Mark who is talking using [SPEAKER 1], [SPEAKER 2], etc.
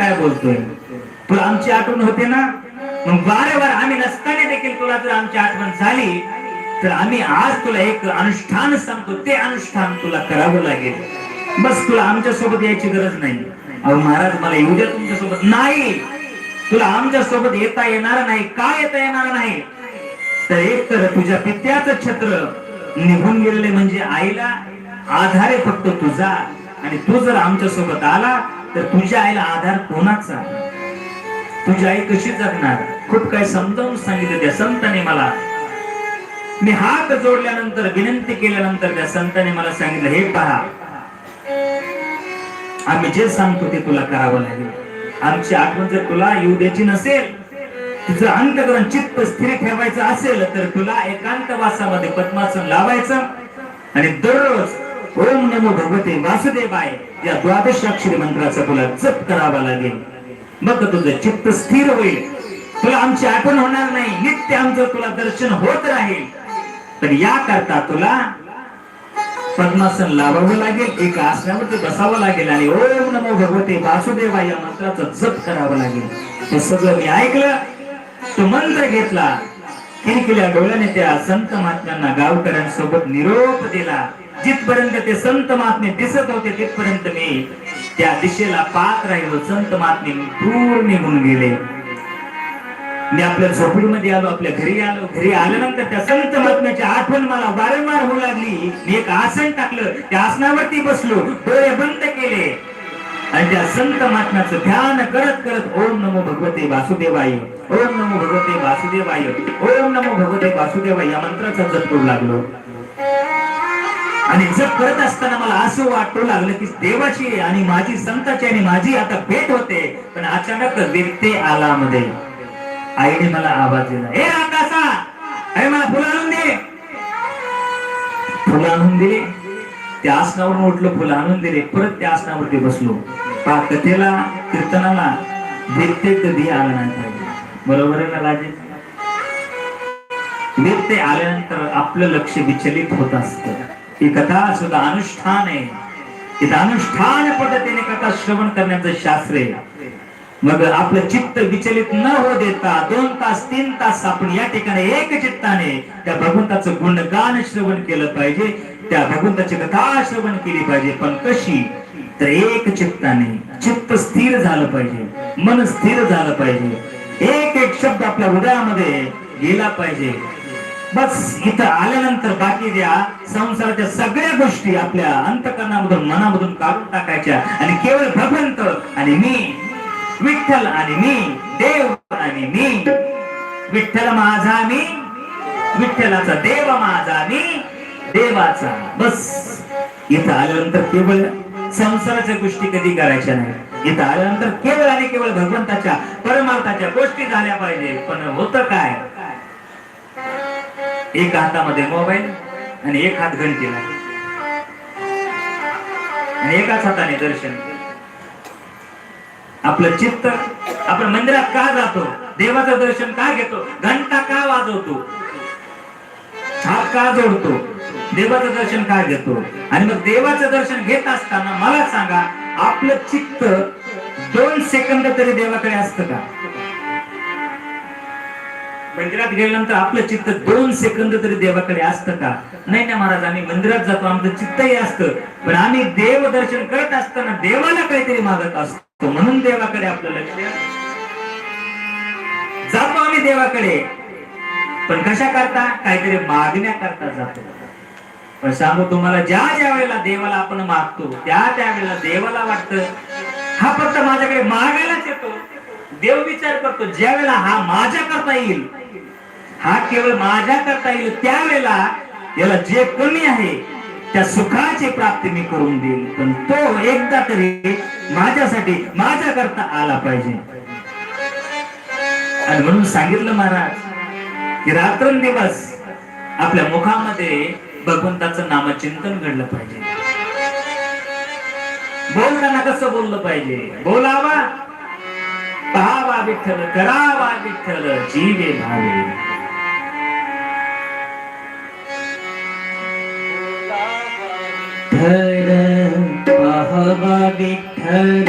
[SPEAKER 1] काय बोलतोय? तुला आमची आठवण होते ना, मग वारंवार आम्ही नसताना देखील तुला जर आमची आठवण झाली तर आम्ही आज तुला एक अनुष्ठान सांगतो, ते अनुष्ठान तुला करावं लागेल. बस तुला आमच्या सोबत यायची गरज नाही. अहो महाराज मला येऊ द्या तुमच्या सोबत. नाही, तुला आमच्या सोबत येता येणार नाही. का येता येणार नाही? तर एक तर तुझ्या पित्याचं छत्र निघून गेलेले, म्हणजे आईला आधार फक्त तुझा. आणि तू जर आमच्या सोबत आला तर तुझ्या आईला आधार कोणाचा? तुझी आई कशी जगणार? खूप काही समजावून सांगितलं त्या संतांनी मला. मी हात जोडल्यानंतर, विनंती केल्यानंतर त्या संतांनी मला सांगितलं, हे पहा, आम्ही जे सांगतो ते तुला करावं लागेल. आमची आठवण जर तुला येऊ द्यायची नसेल, तुझं अंतःकरण चित्त स्थिर ठेवायचं असेल तर तुला एकांतवासामध्ये पद्मासन लावायचं आणि दररोज ओम नमो भगवते वासुदेवाय या द्वादशाक्षरी मंत्राचा तुला जप करावा लागेल. मग तुझं चित्त स्थिर होईल, तुला आमची आठवण होणार नाही, नित्य आमचं तुला दर्शन होत राहील. तर याकरता तुला पद्मासन लावावं लागेल, एका आसनावरती बसावं लागेल आणि ओम नमो भगवते वासुदेवाय या मंत्राचा जप करावा लागेल. हे सगळं मी ऐकलं, तो मंत्र घेतला, किलकिल्या डोळ्याने त्या संत महात्म्यांना गावकऱ्यांसोबत निरोप दिला. जिथपर्यंत ते संत महात्मे दिसत होते तिथपर्यंत मी त्या दिशेला पाहत राहिलो. संत महात्मे दूर निघून गेले. मी आपल्या झोपडीमध्ये आलो, आपल्या घरी आलो. घरी आल्यानंतर त्या संत महात्म्याची आठवण मला वारंवार होऊ लागली. मी एक आसन टाकलं, त्या आसनावरती बसलो, डोळे बंद केले आणि त्या संत महात्म्याचं ध्यान करत करत ओम नमो भगवते वासुदेवाय, ओम नमो भगवते वासुदेवाय, ओम नमो भगवते वासुदेवाय या मंत्राचा जप करू लागलो. आणि जप करत असताना मला असं वाटू लागलं की देवाची आणि माझी, संताची आणि माझी आता भेट होते. पण अचानक व्यक्ती आला मध्ये. आईने मला आवाज दिला, हे रामदासा, अरे मला फुलं आणून दे. फुलं आणून दिले. त्या आसनावरून उठलो, फुलं आणून दिले. परत त्या आसनावरती बसलो. कथेला, कीर्तनाला व्यक्ती कधी आला नाही पाहिजे. बरोबर आहे ना राजे? व्यक्ती आल्यानंतर आपलं लक्ष विचलित होत असतं. ही कथा सुद्धा अनुष्ठान आहे. इथं अनुष्ठान पद्धतीने कथा श्रवण करण्याचं शास्त्र आहे. मग आपलं चित्त विचलित न हो देता 2 तास 3 तास आपण या ठिकाणी एक चित्ताने त्या भगवंताचं गुणगान श्रवण केलं पाहिजे, त्या भगवंताची कथा श्रवण केली पाहिजे. पण कशी? तर एक चित्ताने. चित्त स्थिर झालं पाहिजे, मन स्थिर झालं पाहिजे, एक एक शब्द आपल्या हृदयामध्ये गेला पाहिजे. बस इथं आल्यानंतर बाकी द्या संसाराच्या सगळ्या गोष्टी आपल्या अंतःकरणामधून, मनामधून काढून टाकायच्या आणि केवळ भगवंत आणि मी, विठ्ठल आणि मी, देव आणि मी, विठ्ठल माझा मी, विठ्ठलाचा देव माझा मी, देवाचा. बस इथं आल्यानंतर केवळ संसाराच्या गोष्टी कधी करायच्या नाही. इथं आल्यानंतर केवळ आणि केवळ भगवंताच्या, परमार्थाच्या गोष्टी झाल्या पाहिजे. पण होतं काय? एक हातामध्ये मोबाईल आणि एक हात घंटीला आणि एकाच हाताने दर्शन. आपलं चित्त, आपण मंदिरात का जातो? देवाचं दर्शन का घेतो? घंटा का वाजवतो? हात का जोडतो? देवाचं दर्शन का घेतो? आणि मग देवाचं दर्शन घेत असताना मला सांगा, आपलं चित्त 2 सेकंद तरी देवाकडे असतं का? मंदिरात गेल्यानंतर आपलं चित्त 2 सेकंद तरी देवाकडे असतं का? नाही ना महाराज, आम्ही मंदिरात जातो, आमचं चित्तही असतं, पण आम्ही देव दर्शन करत असताना देवाला काहीतरी मागत असतो, म्हणून देवाकडे आपलं लक्ष जातो. आम्ही देवाकडे पण कशा करता? काहीतरी मागण्या करता जातो. पण सांगू तुम्हाला, ज्या ज्या वेळेला देवाला आपण मागतो त्या त्यावेळेला देवाला वाटतं हा फक्त माझ्याकडे मागायलाच येतो. देव विचार करतो ज्या वेळेला हा माझ्या करता येईल, हा केवळ माझ्या करता येईल, त्यावेळेला याला जे कमी आहे त्या सुखाची प्राप्ती मी करून देईल. पण तो एकदा तरी माझ्यासाठी, माझ्या करता आला पाहिजे. आणि म्हणून सांगितलं महाराज की रात्रंदिवस आपल्या मुखामध्ये भगवंताचं नामचिंतन घडलं पाहिजे. बोलताना कसं बोललं पाहिजे? बोलावा, पाहावा विठ्ठल, करावा विठ्ठल, जीवे भावे. पाहावा विठ्ठल,